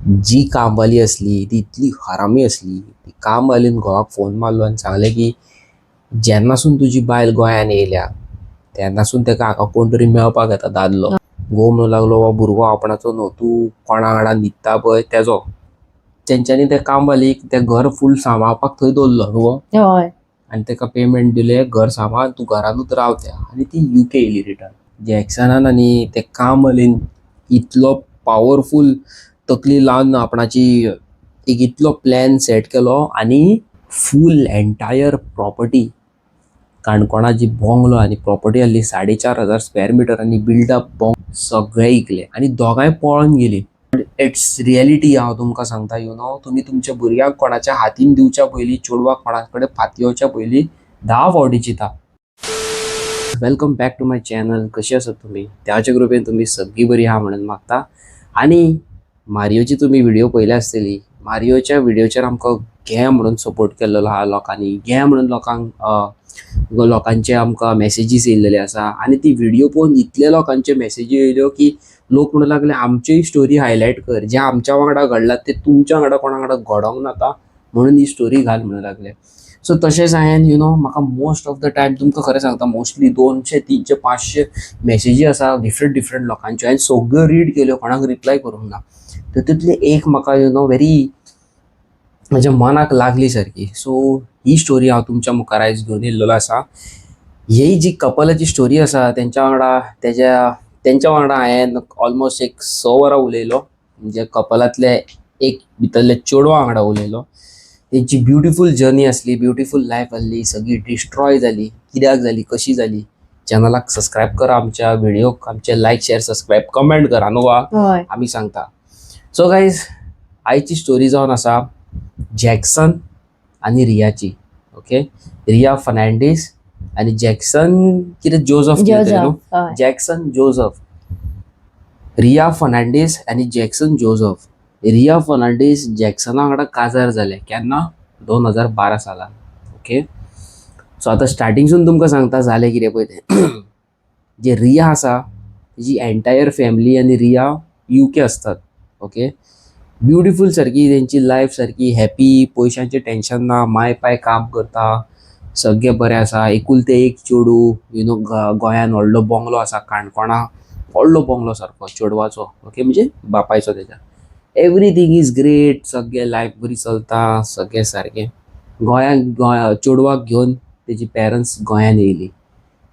जी कामवाली असली ती इतली हरामी असली. ती कामवालीन घोवाक फोन मारलो आनी सांगलें की जेन्नासून तुजी बायल गोंयान येयल्या तेन्नासून ताका हाका कोण तरी मेळपाक येता दादलो. घोव म्हणूं लागलो हो भुरगो आपणाचो न्हू, तूं कोणा वांगडा न्हिदता पळय तेजो. तेंच्यांनी त्या कामवालीक तें घर फूल सांबाळपाक थंय दवरलो न्हू गो. हय. आनी ताका पेमेंट दिलें, घर सांबाळ, तूं घरानूच रावत्या. आनी ती UK येयली रिटर्न. जॅक्सनान आनी ते कामवालीन इतलो पॉवरफूल तकली लावन आपणाची एक इतलो प्लॅन सेट केलो आनी फूल एंटायर प्रॉपर्टी काणकोणाची बंगलो आनी प्रॉपर्टी आहली 4,500 स्क्वेअर मिटर आनी बिल्डअप सगळे इकले आनी दोगांय पळोन गेली. It's reality. हांव तुमकां सांगता तुमी तुमच्या भुरग्याक कोणाच्या हातीन दिवच्या पयलीं, चेडवाक कोणा कडेन फातयेवच्या पयलीं 10 फावटी चिंता. Welcome back to my channel. कशी आसात तुमी? त्याच्या कृपेन तुमी सगळीं बरी आहा म्हणून मागता. आनी मारियोची तुमी व्हिडिओ पयली आसतली. मारियोच्या व्हिडिओचेर आमकां घे म्हणून सपोर्ट केल्लो आहा लोकांनी. घे म्हणून लोकांचे आमकां मेसेजीस येयल्लेले आसा आनी ती व्हिडिओ पळोवन इतले लोकांचे मेसेजी येयल्यो की लोक म्हणूं लागले आमच्योय स्टोरी हायलायट कर, जे आमच्या वांगडा घडलां ते तुमच्या वांगडा कोणा वांगडा घडोंक नाका म्हणून ही स्टोरी घाल म्हणूं लागले. सो तशेंच हांवें म्हाका मोस्ट ऑफ द टायम तुमकां खरें सांगता मोस्टली 200, 300, 500 मेसेजी आसा डिफरंट लोकांच्यो. हांवें सगळ्यो रीड केल्यो, कोणाक रिप्लाय करूंक ना. तितूंतली एक म्हाका व्हेरी म्हज्या मनाक लागली सारकी. सो ही स्टोरी हांव तुमच्या मुखार आयज घेवन येयल्लो आसा. ही जी कपलाची स्टोरी आसा तेंच्या वांगडा हांवें ऑलमोस्ट एक 6 वरां उलयलो. म्हणजे कपलांतले एक भितरले चेडवा वांगडा उलयलो. तेंची ब्युटिफूल जर्नी आसली, ब्युटिफूल लायफ आहली, सगळी डिस्ट्रॉय जाली. कित्याक जाली, कशी जाली? चॅनलाक सबस्क्रायब करा, आमच्या व्हिडिओक आमचे लायक, शेअर, सबस्क्रायब, कमेंट करा न्हू हय. आमी सांगता. सो गायज, आयची स्टोरी जावन आसा जॅक्सन आनी रियाची. ओके, रिया फर्नांडीस आनी जॅक्सन कितें जोझफ कितें न्हू. हय. Jackson Joseph. रिया फर्नांडीस आनी जॅक्सन जोझफ. रिया फर्नांडीस जॅक्सना वांगडा काजार जाले केन्ना? 2012 सालान. ओके, सो आतां स्टार्टिंगसून तुमकां सांगता जालें कितें पळय तें. जे रिया आसा तिजी एंटायर फॅमिली आनी रिया UK आसतात. ओके, ब्युटिफूल सारकी तेंची लायफ सारकी हॅपी, पयशांचें टेन्शन ना, माय पाय काम करता, सगळें बरें आसा. एकुलते एक चेडूं. गोंयान व्हडलो बंगलो आसा काणकोणा, व्हडलो बंगलो सारको चेडवाचो. ओके, म्हणजे बापायचो तेच्या. एवरीथींग इज ग्रेट, सगळें लायफ बरी चलता, सगळें सारकें. चेडवाक घेवन तेजी पेरंट्स गोंयान येयली.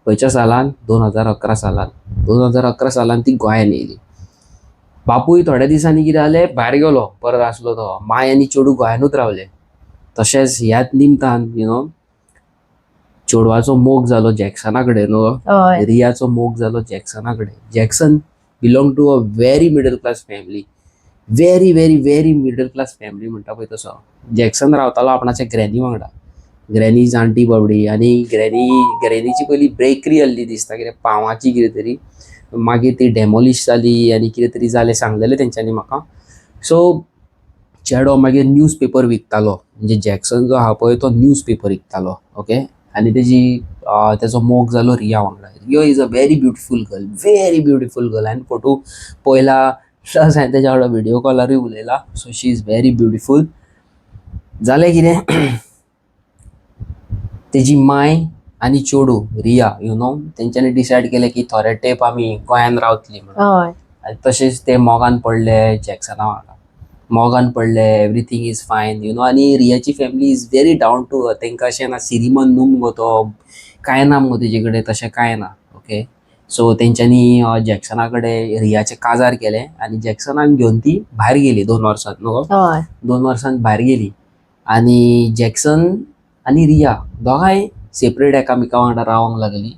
खंयच्या सालान? 2011 सालान. 2011 सालान ती गोंयान येयली. बापूय थोड्या दिसांनी कितें जालें, भायर गेलो, परत आसलो तो. माय आनी चेडूं गोंयानूच रावले. तशेंच ह्याच निमतान चेडवाचो मोग जालो जॅक्सना कडेन न्हू. हय. रियाचो मोग जालो जॅक्सना कडेन. Jackson belong to a very middle class family. Very very very middle class family म्हणटा पळय तसो. जॅक्सन रावतालो आपणाच्या ग्रॅनी वांगडा. ग्रॅनी जाणटी बाबडी आनी ग्रॅनीची पयलीं बेकरी आहली दिसता, कितें पावाची कितें तरी. मागीर ती डॅमोलिश जाली आनी कितें तरी जालें, सांगलेलें तेंच्यांनी म्हाका. सो चेडो मागीर न्यूज पेपर विकतालो. म्हणजे जॅक्सन जो आहा पळय तो न्यूज पेपर विकतालो. ओके, आनी तेजो मोग जालो रिया वांगडा. Riya is a very beautiful girl, very beautiful girl. हांवें फोटो पळयला, प्लस हांवें तेज्या वांगडा व्हिडिओ कॉलारूय उलयला. So she is very beautiful. जालें कितें, तेजी माय आनी चेडूं रिया तेंच्यांनी डिसायड केलें की थोडे तेंप आमी गोंयान रावतलीं म्हणून. हय. आनी तशेंच ते मोगान पडले जॅक्सना वांगडा. मोगान पडले, एवरीथींग इज फायन आनी रियाची family is very down to earth. तेंकां अशें ना सिरीमन न्हू मुगो तो, कांय ना मुगो तेजे कडेन, तशें कांय ना. ओके, सो तेंच्यांनी जॅक्सना कडेन रियाचें काजार केलें आनी जॅक्सनाक घेवन ती भायर गेली 2 वर्सांत न्हू. हय. 2 वर्सांत भायर गेली आनी जॅक्सन आनी रिया दोगांय सेपरेट एकामेका वांगडा रावंक लागली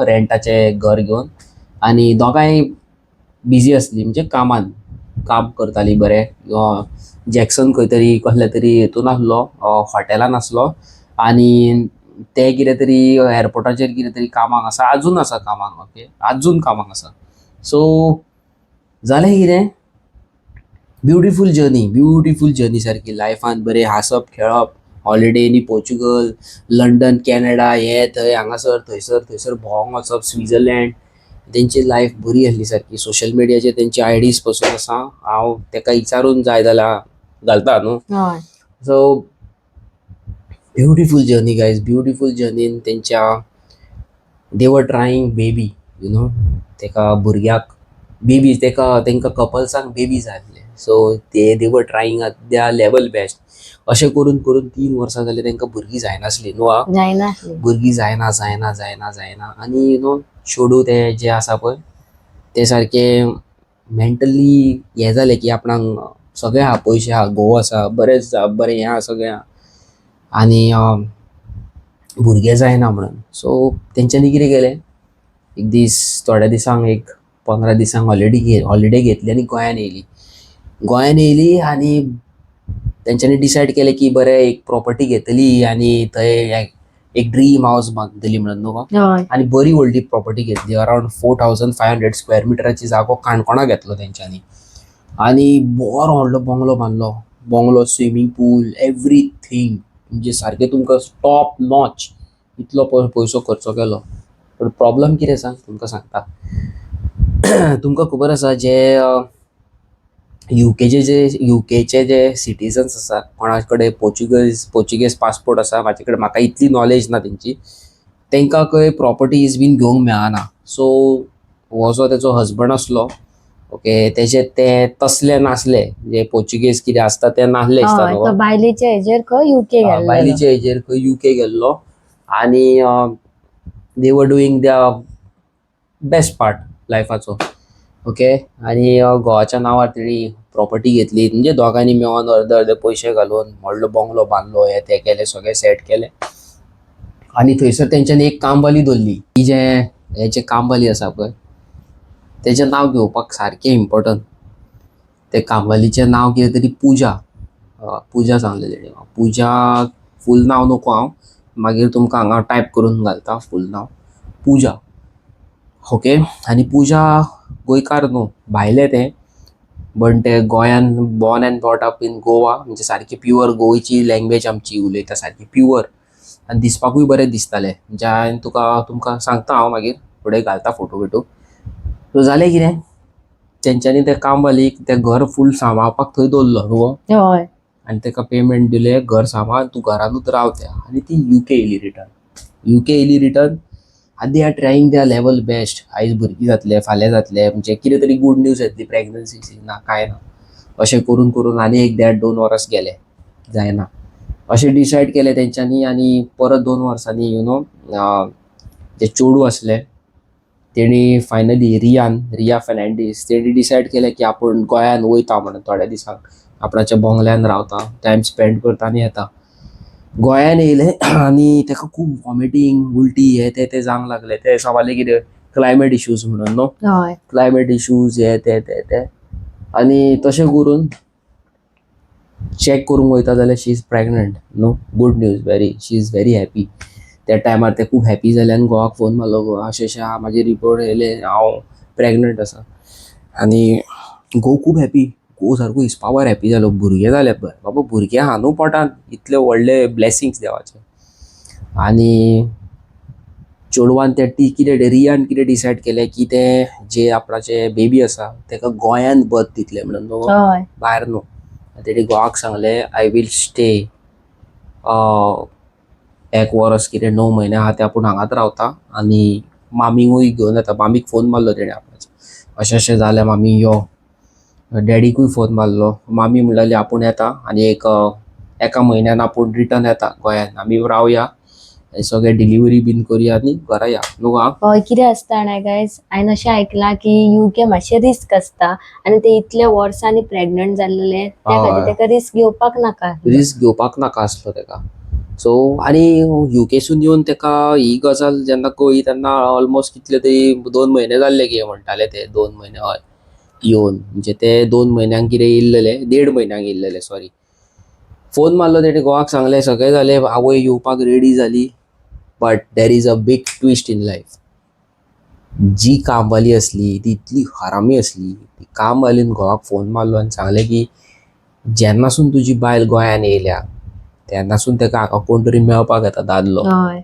रेंटाचें घर घेवन. आनी दोगांय बिजी आसली, म्हणजे कामान काम करतालीं बरें. जॅक्सन खंय तरी कसल्या तरी हेतून आसलो, हॉटेलान आसलो. आनी ते कितें तरी एअरपोर्टाचेर कितें तरी कामाक आसा, आजून आसा कामाक. ओके, आजून कामाक आसा. सो जालें कितें, ब्युटिफूल जर्नी सारकी. लायफान बरें हांसप खेळप, हॉलिडेनी पोर्चुगल, लंडन, कॅनडा, हे थंय हांगासर थंयसर भोंवंक वचप, स्विझर्लंड, तेंची लायफ बरी आसली सारकी. सोशल मिडियाचेर तेंची आयडीज पसून आसा, हांव तेका विचारून जाय जाल्यार घालता न्हू. हय so beautiful journey guys, beautiful जर्नीन तेंच्या दे वर ट्रायींग बेबी, यू नो, तेका भुरग्याक बेबी, तेंकां कपल्सांक बेबी जाय आसले. सो दे वर trying eight there level best. अशें करून करून 3 वर्सां जाली तेंकां भुरगीं जायनासलीं न्हू. जायना भुरगीं जायना आनी यू नो चेडूं ते जे आसा पळय ते सारके मेंटली हे जाले की आपणाक सगळे आहा, पयशे आहा, घोव आसा, बरें हें आहा सगळें आहा, आनी भुरगे जायना म्हणून. सो तेंच्यांनी कितें केलें, एक दीस थोड्या दिसांक एक 15 दिसांक हॉलिडे घेतली आनी गोंयान येयली आनी तेंच्यांनी डिसायड केलें की बरें एक प्रॉपर्टी घेतली आनी थंय एक ड्रीम हावस बांदतली म्हणून न्हू. हय आनी बरी व्हडली प्रॉपर्टी घेतली, अरावंड 4500 स्क्वेअर मिटराची जागो काणकोणा घेतलो तेंच्यांनी. आनी बरो व्हडलो बंगलो बांदलो, बंगलो, स्विमींग पूल, एवरीथींग, म्हणजे सारकें तुमकां टॉप नॉच इतलो पयसो खर्च केलो. पूण प्रॉब्लम कितें सांग तुमकां सांगता. तुमकां खबर आसा जे युकेचे जे सिटीजन्स आसा, कोणा कडेन पोर्चुगेज पासपोर्ट आसा, म्हाजे कडेन, म्हाका इतली नॉलेज ना तेंची, तेंकां खंय प्रॉपर्टीज बीन घेवंक मेळना. सो हो जो तेजो हजबंड आसलो, ओके, तेजे ते तसले नासले, जे पोर्चुगेज कितें आसता ते नासले दिसता हय न्हू. तो बायलेच्या हेजेर खंय युके गेल्लो. बायलेच्या हेजेर खंय युके गेल्लो आनी they were doing the best part लायफाचो. ओके, आनी घोवाच्या नांवार तेणी प्रॉपर्टी घेतली, म्हणजे दोगांनी मेळोन अर्दे अर्दे पयशे घालून व्हडलो बंगलो बांदलो, हे ते केलें, सगळें सेट केलें. आनी थंयसर तेंच्यांनी एक कामवाली दवरली. ही जे कामवाली आसा पळय तेजें नांव घेवपाक सारकें इम्पॉर्टंट. ते कामवालीचें नांव कितें तरी पुजा सांगलें तेणी. पुजा फूल नांव नको, हांव मागीर तुमकां हांगा टायप करून घालता फूल नांव, पुजा. ओके, आनी पुजा गोंयकार न्हू, भायले ते, बट ते गोंयान born end brought up in Goa, म्हणजे सारकी प्युअर गोंयची लँग्वेज आमची उलयता, सारकी प्युअर, आनी दिसपाकूय बरें दिसतालें. म्हणजे हांवें तुमकां सांगता, हांव मागीर फुडें घालता फोटो बिटो. सो जालें कितें, तेंच्यांनी त्या कामवालीक तें घर फूल सांबाळपाक थंय दवरलो न्हू, हय आनी तेका पेमेंट दिलें, घर सांबाळ, तूं घरानूच राव त्या. आनी ती युके येयली रिटर्न आनी they are trying their level best. आयज भुरगीं जातले, फाल्यां जातले, म्हणजे कितें तरी गूड न्यूज येतली प्रेग्नन्सीची, ना कांय ना. अशें करून करून आनी एक 1.5-2 वर्स गेले, जायना. अशें डिसायड केलें तेंच्यांनी, आनी परत 2 वर्सांनी यू नो जे चेडूं आसलें तेणी फायनली रिया फेर्नांडीस तेणी डिसायड केलें की आपूण गोंयान वयता म्हणून, थोड्या दिसांक आपणाच्या बंगल्यान रावता, टायम स्पेंड करता आनी येता. गोंयान येयले आनी तेका खूब वॉमिटींग, उलटी, हे ते जावंक लागले. ते सांबाळले कितें क्लायमेट इश्यूज म्हणून न्हू, हय क्लायमेट इश्यूज, हे ते आनी तशें करून चॅक करूंक वयता जाल्यार शी इज प्रेग्नंट न्हू. Good news, she is very happy. त्या टायमार ते खूब हॅपी जाले आनी घोवाक फोन मारलो, घोवा अशें आहा, म्हाजे रिपोर्ट येयले, हांव प्रेग्नंट आसा. आनी घोव खूब हॅपी, घोव सारको हिसपावर हॅपी जालो. भुरगे जाले पळय बाबा, भुरगे आहा न्हू पोटान, इतले व्हडले ब्लेसिंग्स देवाचे. आनी चेडवान रियान कितें डिसायड केलें की ते जे आपणाचे बेबी आसा तेका गोंयान बर्थ दितले म्हणून न्हू, हय भायर न्हू. तेणी घोवाक सांगलें, आय वील स्टे 1 वर्स, कितें 9 म्हयने आहा ते आपूण हांगाच रावता आनी मामीकूय घेवन येता. मामीक फोन मारलो तेणी आपणाच्या, अशें अशें जालें मामी यो. डॅडीकूय फोन मारलो, मामी म्हणलेली आपूण येता आनी एका म्हयन्यान आपूण रिटर्न येता गोंयान, आमी रावया, सगळे डिलिव्हरी बीन करया आनी घरा या न्हू. हय कितें आसता जाणा गायज, हांवें अशें आयकलां की युके मातशें रिस्क आसता, आनी ते इतल्या वर्सांनी प्रेग्नंट जाल्ले त्या खातीर तेका रिस्क घेवपाक नाका आसलो तेका. सो आनी युकेसून येवन तेका ही गजाल जेन्ना कळ्ळी तेन्ना ऑलमोस्ट कितले तरी 2 म्हयने जाल्ले गे म्हणटाले ते. 2 म्हयने हय येवन, म्हणजे ते 2 म्हयन्यांक कितें येयल्लेले, 1.5 म्हयन्यांक येयल्लेले, सॉरी. फोन मारलो तेणी, घोवाक सांगलें, सगळें जालें, आवय येवपाक रेडी जाली. But there is a big twist in life. जी कामवाली असली ती इतली हरामी असली. ती कामवालीन घोवाक फोन मारलो आनी सांगलें की जेन्नासून तुजी बायल गोंयान येयल्या तेन्नासून तेका हाका कोण तरी मेळपाक येता, दादलो. हय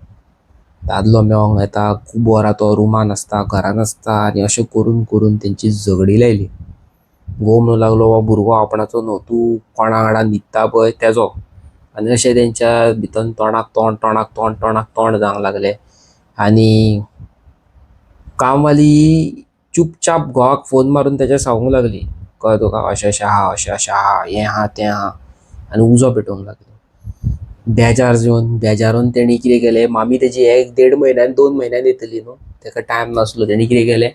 दादलो मेळोंक येता, खूब वरां तो रुमान आसता, घरान आसता, आनी अशें करून करून तेंची झगडी लायली. घोव म्हणूं लागलो हो भुरगो आपणाचो न्हू, तूं कोणा वांगडा न्हिदता पळय तेजो. आनी अशें तेंच्या भितन तोंडाक तोंड जावंक लागलें. आनी कामवाली चुपचाप घोवाक फोन मारून तेच्या सांगूंक लागली, कळ्ळें तुका, अशें अशें आहा, अशें अशें आहा, हें आहा तें आहा, आनी उजो पेटोवंक लागली. बेजारून तेणी कितें केलें, मामी तेजी 1-1.5 म्हयन्यान 2 म्हयन्यान येतली न्हू, तेका टायम नासलो. तेणी कितें केलें,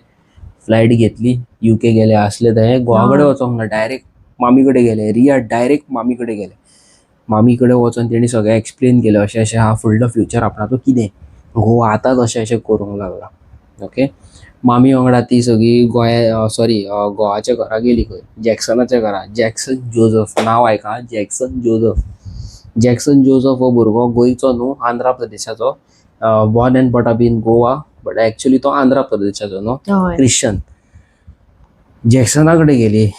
फ्लायट घेतली, UK गेले. आसले थंय घोवा कडेन हय. वचोंक ना, डायरेक्ट मामी कडेन गेले. रिया डायरेक्ट मामी कडेन गेले. मामी कडेन वचोन तेणी सगळें एक्सप्लेन केलें, अशें अशें आहा, फुडलो फ्युचर आपणाचो कितें. घोव आतांच अशें अशें करूंक लागला. ओके. मामी वांगडा ती सगळी घोवाच्या घरा गेली. खंय, जॅक्सनाच्या घरा. जॅक्सन जोझफ नांव आयका, जॅक्सन जोझफ. जॅक्सन जोझफ हो भुरगो गोंयचो न्हू, आंध्रा प्रदेशाचो. Born end but up in Goa, but actually तो आंध्रा प्रदेशाचो न्हू, हय. क्रिश्चन. जॅक्सना कडेन गेली.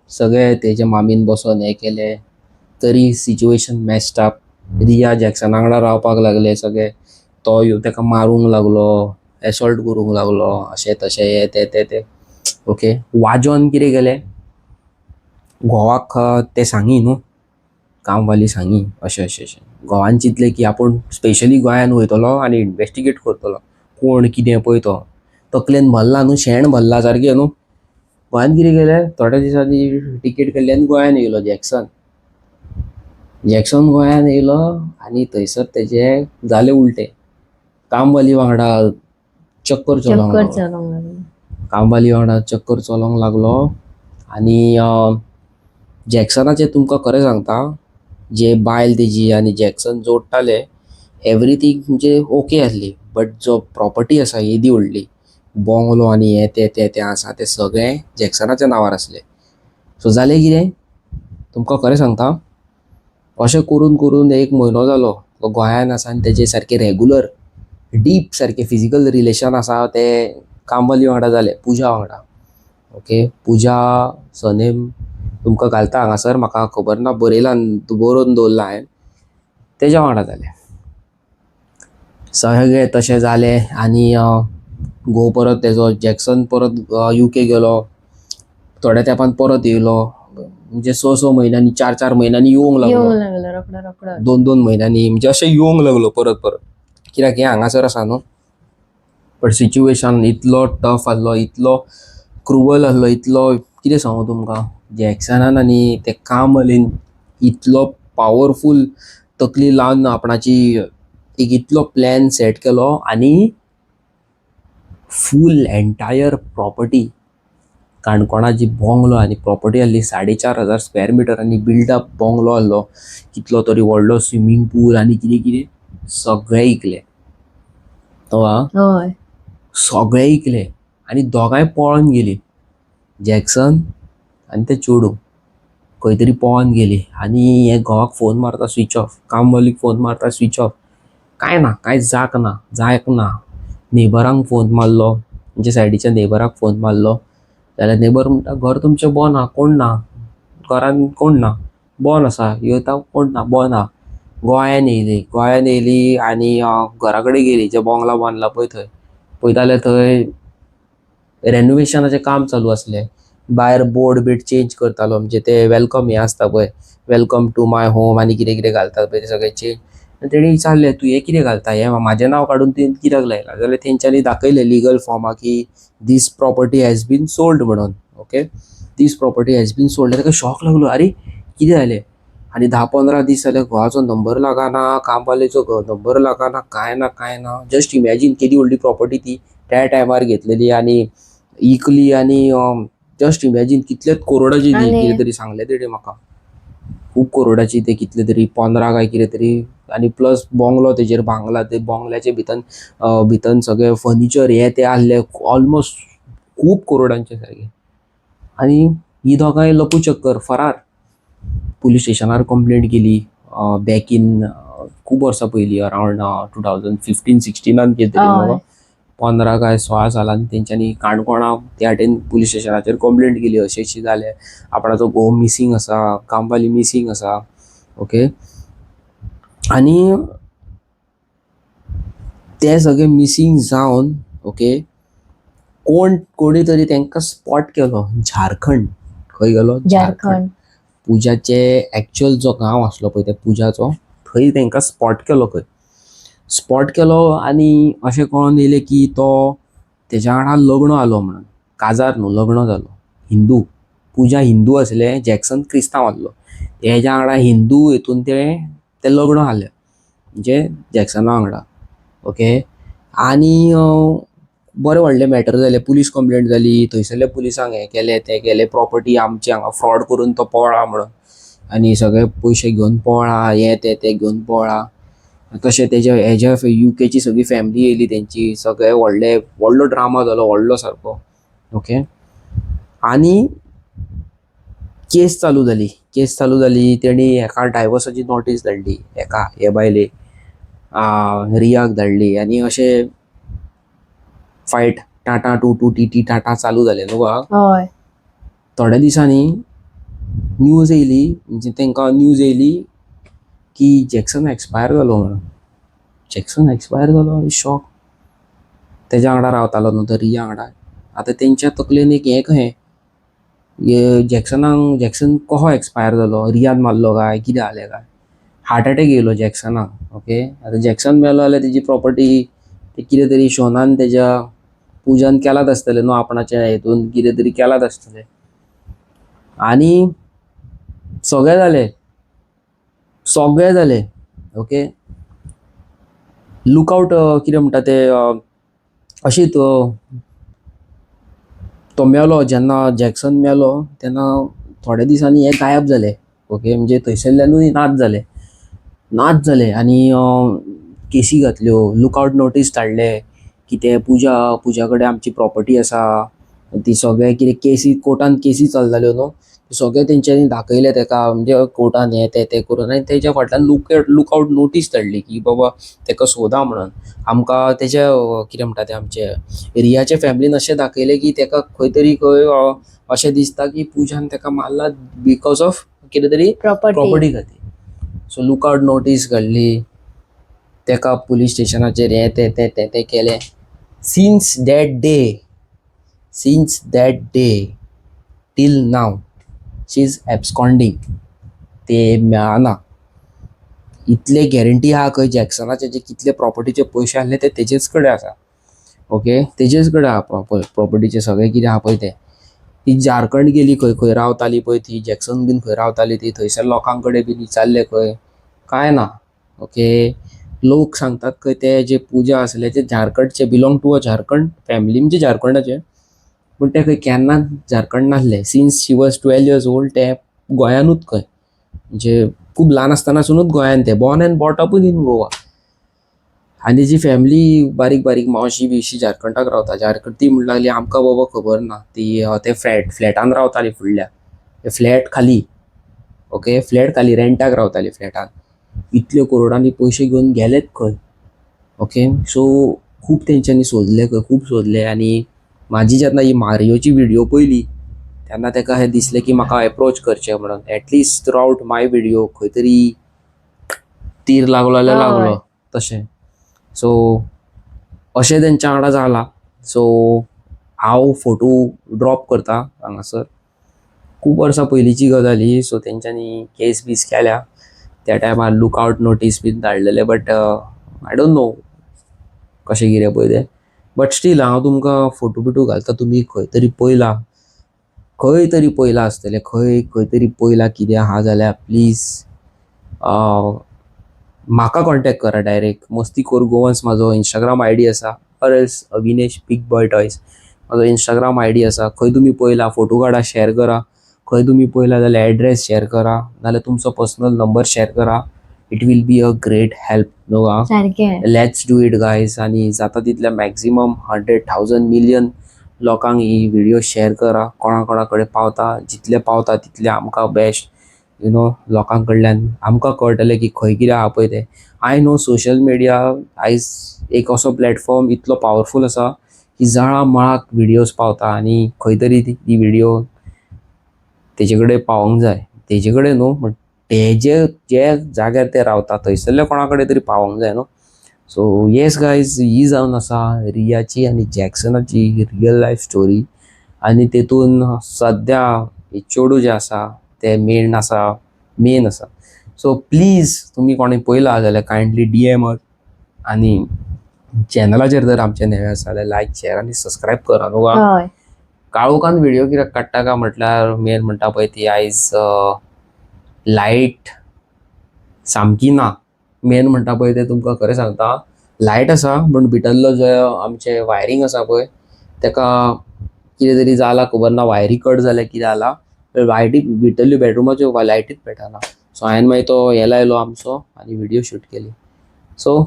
सगळे तेजे मामीन बसोन हें केलें, तरी सिच्युएशन मॅस्ड अप. रिया जॅक्सना वांगडा रावपाक लागले सगळे. तो तेका मारूंक लागलो, एसॉल्ट करूंक लागलो, अशें तशें हें तें. ओके. वाजोन कितें केलें, घोवाक तें सांगी न्हू, कामवाली सांगी अशें अशें अशें. घोवान चिंतलें की आपूण स्पेशली गोंयान वयतलो आनी इन्वेस्टिगेट करतलो, कोण कितें पळय तो. तकलेन भरला न्हू, शेण भरला सारकें न्हू. गोंयान कितें केलें, थोड्या दिसांनी टिकेट काडली आनी गोंयान येयलो जॅक्सन. गोंयान येयलो आनी थंयसर तेजें जालें उलटें. कामवाली वांगडा चक्कर चलोवंक चक्कर लागलो. चलोवंक लागली. कामवाली वांगडा चक्कर चलोवंक लागलो. आनी जॅक्सनाचें तुमकां खरें सांगता, जे बायल तेजी आनी जॅक्सन जोडटाले, एवरीथींग म्हणजे ओके आसली. बट जो प्रॉपर्टी आसा येदी व्हडली, बंगलो आनी हें तें आसा, तें सगळें जॅक्सनाच्या नांवार आसलें. सो जालें कितें, तुमकां खरें सांगता, अशें करून करून 1 म्हयनो जालो तो गोंयान आसा. आनी तेजे सारके रेगुलर डीप सारके फिजिकल रिलेशन आसा ते कामवाली वांगडा जाले, पुजा वांगडा. ओके. पुजा सरनेम तुमकां घालता हांगासर, म्हाका खबर ना, बरोवन दवरला हांवें. तेज्या वांगडा जालें. सगळें तशें जालें. आनी घोव परत तेजो जॅक्सन परत UK गेलो. थोड्या तेंपान परत येयलो. म्हणजे 6 म्हयन्यांनी 4 म्हयन्यांनी येवंक लागलो. लागलो रोकडो. 2 म्हयन्यांनी म्हणजे अशें येवंक लागलो परत. कित्याक हें हांगासर आसा न्हू. बट सिच्युएशन इतलो टफ आहलो, इतलो क्रुअल आहलो, इतलो कितें सांगू तुमकां. जॅक्सनान आनी ते कामवालीन इतलो पावरफूल तकली लावन आपणाची एक इतलो प्लॅन सेट केलो. आनी फूल एंटायर प्रॉपर्टी, काणकोणाची बंगलो आनी प्रॉपर्टी आहली 4,500 स्क्वेअर मिटर आनी बिल्डअप बंगलो आहलो. कितलो तरी व्हडलो स्विमींग पूल आनी कितें कितें सगळें इकलें. तो हय. सगळें इकलें. आनी दोगांय पळोन गेलीं, जॅक्सन आनी तें चेडूं खंय तरी पळोन गेलीं. आनी हें घोवाक फोन मारता, स्विच ऑफ. कामवालीक फोन मारता, स्विच ऑफ. कांय जायक ना. नेबरांक फोन मारलो, म्हणजे सायडीच्या नेबराक फोन मारलो, जाल्यार नेबर म्हणटा घर तुमचें बंद आहा, कोण ना घरान, कोण ना, बंद आसा, येता कोण ना, बंद आहा. गोंयान येयली आनी घरा कडेन गेली, जे बंगला बांदला पळय थंय. पळयता जाल्यार थंय रेनोवेशनाचें काम चालू आसलें. भायर बोर्ड चेंज करतालो, म्हणजे ते वेलकम हें आसता पळय, वेलकम टू माय होम आनी कितें कितें घालतात पळय, ते सगळें चेंज. आनी तेणी विचारलें, तूं हें कितें घालता, हें म्हाजें नांव काडून तुवें कित्याक लायलां. जाल्यार तेंच्यांनी दाखयलें लिगल फॉर्मा की this property has been sold म्हणून. Okay. This property has been sold. तेका शॉक लागलो, आरे कितें जालें. आनी 10-15 दीस जाले घोवाचो नंबर लागना, कामवालेचो नंबर लागना, कांय ना. जस्ट इमॅजीन केदी व्हडली प्रॉपर्टी ती त्या टायमार घेतलेली आनी इकली. आनी जस्ट इमॅजीन कितलेच करोडाची ती, आनी कितें तरी सांगलें तेणी म्हाका, खूब करोडाची. ते कितले तरी 15 काय कितें तरी. आनी प्लस बंगलो तेजेर बांगला. ते बंगल्याचे भितन सगळें फर्निचर हें तें आहलें, ऑलमोस्ट खूब करोडांचें सारकें. आनी ही दोगांय लपूचक्कर फरार. पुलीस स्टेशनार कंप्लेंट केली. बॅक इन खूब वर्सां पयलीं, अरावंड 2015-16 कितें तरी न्हू, 15 काय 16 सालांनी तेंच्यांनी काणकोणा त्या वाटेन पुलीस स्टेशनाचेर कंप्लेंट केली, अशें अशें जालें, आपणाचो घोव मिसींग आसा, कामवाली मिसींग आसा. ओके. आनी ते सगळे मिसींग जावन ओके कोणी तरी तांकां स्पॉट केलो. झारखंड खंय गेलो? झारखंड. पुजाचे एक्च्युअल जो गांव आसलो पळय त्या पुजाचो थंय तांकां स्पॉट केलो. खंय स्पॉट केलो आनी अशें कळोन येयलें की तो तेज्या वांगडा लग्न आलो म्हणून. काजार न्हू, लग्न जालो. हिंदू, पुजा हिंदू आसले, जॅक्सन क्रिस्तांव आसलो. हेज्या वांगडा हिंदू हेतून ते लग्न आसलें म्हणजे जॅक्सना वांगडा. ओके आनी बरें व्हडलें मॅटर जालें. पुलीस कंप्लेंट जाली. थंयसरल्या पुलिसांक हें केलें तें केलें. प्रॉपर्टी आमची हांगा फ्रॉड करून तो पळा म्हणून आनी सगळे पयशे घेवन पळा, हें तें घेवन पळा. तशें हेज्या युकेची सगळी फॅमिली येयली तेंची. सगळे व्हडलो ड्रामा जालो, व्हडलो सारको. ओके आनी केस चालू जाली. तेणी हेका डायवोर्साची नोटीस धाडली. हे बायलेक रियाक धाडली आनी अशें फायट टाटा टू टी टाटा चालू जालें न्हू. हय. थोड्या दिसांनी न्यूज येयली, म्हणजे तांकां न्यूज येयली की जॅक्सन एक्सपायर जालो म्हणून. जॅक्सन एक्सपायर जालो. शॉक. तेज्या वांगडा रावतालो न्हू तो रिया वांगडा. आतां तेंच्या तकलेन एक हें कहें जॅक्सन कसो एक्सपायर जालो? रियान मारलो काय? कितें जालें काय? हार्ट एटॅक येयलो जॅक्सनाक. ओके आतां जॅक्सन मेलो जाल्यार तेजी प्रॉपर्टी ते कितें तरी शोनान तेज्या पुजान केलात आसतलें न्हू. आपणाच्या हेतून कितें तरी केलात आसतलें आनी सगळें जालें. ओके लुकआवट कितें म्हणटा ते अशीच तो मेलो. जेन्ना जॅक्सन मेलो तेन्ना थोड्या दिसांनी हे गायब जाले. ओके म्हणजे थंयसरल्यानूय नाच जाले आनी केसी घातल्यो. लुकआवट नोटीस धाडले की ते पुजा कडेन आमची प्रॉपर्टी आसा. ती सगळे कितें केसी कोर्टान केसी चलताल्यो न्हू. सगळे तेंच्यांनी दाखयले तेका म्हणजे कोर्टान हें तें करून आनी तेच्या फाटल्यान लुकआवट नोटीस धाडली की बाबा तेका सोदा म्हणून. आमकां तेच्या कितें म्हणटा ते आमचे रियाचे फॅमिलीन अशें दाखयलें की तेका खंय तरी अशें दिसता की पुजान तेका मारला बिकॉज ऑफ कितें तरी प्रॉपर्टी खातीर. सो लुकआवट नोटीस काडली. तेका पुलीस स्टेशनाचेर हें तें केलें. Since that day till now she is absconding. ते मेळना. इतले गॅरंटी आहा खंय जॅक्सनाचे जे कितले प्रॉपर्टीचे पयशे आहले ते तेजेच कडेन आसा. ओके तेजेच कडेन आहा प्रॉपर्टीचे सगळे कितें आहा पळय ते. ती झारखंड गेली खंय रावताली पळय ती जॅक्सन बीन खंय रावताली ती थंयसर लोकां कडेन बीन विचारलें खंय काय ना. ओके लोक सांगतात खंय ते जे पुजा आसले ते झारखंडचे belong to a Jharkhand family म्हणजे झारखंडाचे पूण ते खंय केन्नाच झारखंड नासले. Since she was 12 years old ते गोंयानूच खंय म्हणजे खूब ल्हान आसतनासुनूच गोंयान ते born and bought up in Goa. आनी जी फॅमिली बारीक बारीक मावशी बिवशी झारखंडाक रावता. झारखंड ती म्हणूंक लागली आमकां बाबा खबर ना. ती ते फ्लॅटान रावताली फुडल्या फ्लॅट खाली. ओके फ्लॅट खाली रेंटाक रावताली फ्लॅटान. इतल्यो करोडांनी पयशे घेवन गेलेत खंय. ओके सो खूब तेंच्यांनी सोदले खंय खूब सोदले आनी म्हाजी जेन्ना ही मारियोची व्हिडिओ पयली तेन्ना तेका हें दिसलें की म्हाका एप्रोच करचें म्हणून. एटलिस्ट थ्रू आवट माय व्हिडिओ खंय तरी तीर लागलो जाल्यार लागलो तशें. सो अशें तेंच्या वांगडा जाला. सो हांव फोटो ड्रॉप करता हांगासर. खूब वर्सां पयलींची गजाल ही. सो तेंच्यांनी केस बीस केल्या. त्या टायमार लुकआवट नोटीस बीन धाडलेले बट आय डोंट नो कशें कितें पळय तें. बट स्टील हांव तुमकां फोटो बिटो घालता तुमी खंय तरी पयला आसतलें खंय तरी पयला कितें आहा जाल्यार प्लीज म्हाका कॉन्टॅक्ट करा डायरेक्ट. मस्तीखोर गोवन्स म्हाजो इंस्टाग्राम आयडी आसा. Or else Avinesh big boy toys म्हाजो इंस्टाग्राम आयडी आसा. खंय तुमी पयला फोटो काडा शेअर करा. खंय तुमी पयला जाल्यार एड्रेस शेअर करा नाल्यार तुमचो पर्सनल नंबर शेअर करा. It will be a great help नो गा. सारकें. Let's do it guys. आनी जाता तितल्या मॅक्झिमम 100,000 मिलियन लोकांक ही व्हिडिओ शेअर करा. कोणा कडेन पावता जितले पावता तितले आमकां बेस्ट लोकां कडल्यान आमकां कळटलें की खंय कितें आहा पळय तें. आय नो सोशल मिडिया आयज एक असो प्लॅटफॉर्म इतलो पावरफूल आसा की जळा मळाक व्हिडिओज पावता आनी खंय तरी ती व्हिडिओ तेजे कडेन पावोंक जाय. तेजे कडेन न्हू बट जे जाग्यार ते रावता थंयसरल्या कोणा कडेन तरी पावोंक जाय न्हू. सो येस गायज, ही जावन आसा रियाची आनी जॅक्सनाची रियल लायफ स्टोरी. आनी तेतून सद्या हे चेडूं जे आसा ते मेन आसा. सो प्लीज तुमी कोणी पळयला जाल्यार कायंडली DM आनी चॅनलाचेर जर आमचे नवे आसा जाल्यार लायक, शेअर आनी सबस्क्रायब करा न्हू गा. हय काळोखान व्हिडिओ कित्याक काडटा काय म्हटल्यार मेन म्हणटा पळय ती आयज लायट सामकी ना. मेन म्हणटा पळय ते तुमकां खरें सांगता, लायट आसा पूण भितरलो जो आमचे वायरींग आसा पळय तेका कितें तरी जाला खबर ना, वायरी कट जाल्या कितें जाला, लायटी भितरल्यो बेडरुमाच्यो लायटीच पेटना. सो हांवें मागीर तो हे लायलो आमचो आनी व्हिडिओ शूट केली. सो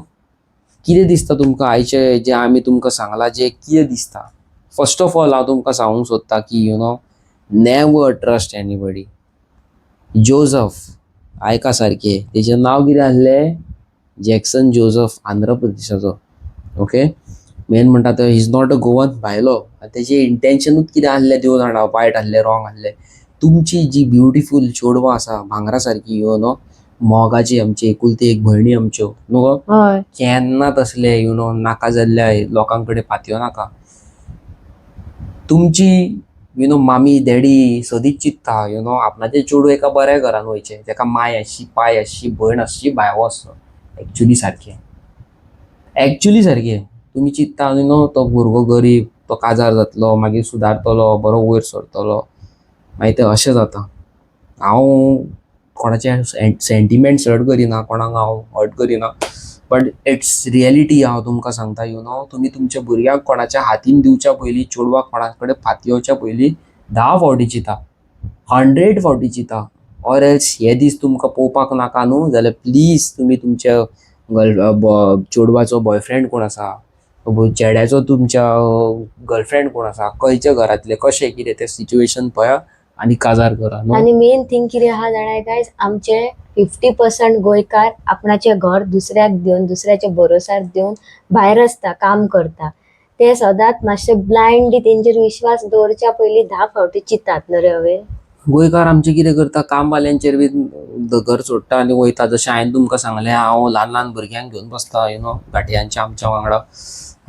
कितें दिसता तुमकां आयचे जे आमी तुमकां सांगलां जे कितें दिसता? फर्स्ट ऑफ ऑल हांव तुमकां सांगूंक सोदता की नेवर ट्रस्ट एनीबडी. जोझफ आयका सारके, तेजें नांव कितें आसलें? जॅक्सन जोझफ, आंध्र प्रदेशाचो. ओके, मेन म्हणटा तो इज नॉट अ गोवन भायलो. तेजें इंटेन्शनूच कितें आसलें देव जाणा, वायट आसलें, रॉंग आसलें. तुमची जी ब्युटिफूल चेडवां आसा भांगरा सारकी, मोगाची आमची एकुलती एक भयणी आमच्यो न्हू, हय केन्ना तसले नाका जाल्ल्या लोकां कडेन फातयो नाका. तुमची मामी डॅडी सदींच चित्ता आपणाचें चेडूं एका बऱ्या घरान वयचें, तेका माय आसची, पाय आसची, भयण आसची, भाव आसचो. एक्चुली सारकें तुमी चित्ता तो भुरगो गरीब, तो काजार जातलो, मागीर सुदारतलो, बरो वयर सरतलो, मागीर तें अशें जाता. हांव कोणाचे सेंटिमेंट्स हर्ट करिना, कोणाक हांव हर्ट करिना, बट इट्स रियलिटी. हांव तुमकां सांगता तुमी तुमच्या भुरग्याक कोणाच्या हातीन दिवच्या पयलीं, चेडवाक कोणा कडेन फातयोवच्या पयलीं 10 फावटी चिंता, 100 फावटी चिंता. ऑर एल्स हे दीस तुमकां पळोवपाक नाका न्हू जाल्यार प्लीज तुमी तुमच्या चेडवाचो बॉयफ्रेंड कोण आसा, चेड्याचो तुमच्या गर्लफ्रेंड कोण आसा, खंयच्या घरांतले कशें कितें तें सिच्युएशन पळया आनी काजार करा न्हू. आणि मेन थिंग कितें आहा जाणाय गायज, आमचे 50% गोंयकार आपणाचे घर दुसऱ्याक दिवन, दुसऱ्याच्या भरोसार दिवन भायर आसता, काम करता. ते सदांच मातशे ब्लायंडली तेंचेर विश्वास दवरच्या पयलीं 10 फावटी चिंतात न्हू रे हवे. गोंयकार आमचे कितें करता, कामवाल्यांचेर बी घर सोडटा आनी वयता. जशें हांवें तुमकां सांगलें, हांव ल्हान भुरग्यांक घेवन बसता गाटयांच्या आमच्या वांगडा.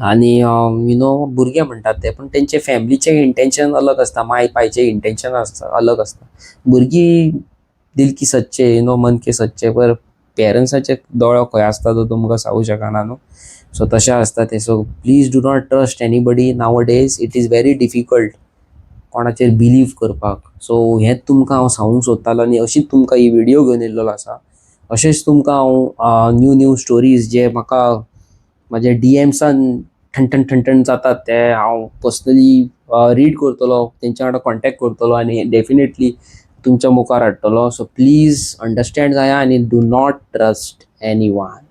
आनी भुरगे म्हणटात ते, पूण तेंचे फॅमिलीचे इंटेन्शन अलग आसता, माय पायचे इंटेन्शन अलग आसता. भुरगीं दिल की सच्चे, मन के सच्चे, पर पेरंट्साचे दोळो खंय आसता तो तुमकां सांगूं शकना न्हू. सो तशें आसता तें. So please do not trust anybody. Now days it is very difficult कोणाचेर बिलीव करपाक. सो हेंच तुमकां हांव सांगूंक सोदतालो आनी अशीच तुमकां ही व्हिडिओ घेवन येयल्लो आसा. अशेंच तुमकां हांव न्यू स्टोरीज जे म्हाका म्हाजे DMसान ठणठण जातात ते हांव पर्सनली रीड करतलो, तेंच्या वांगडा कॉन्टेक्ट करतलो आनी डेफिनेटली तुमच्या मुखार हाडटलो. सो प्लीज अंडरस्टँड जाया आनी do not trust any one.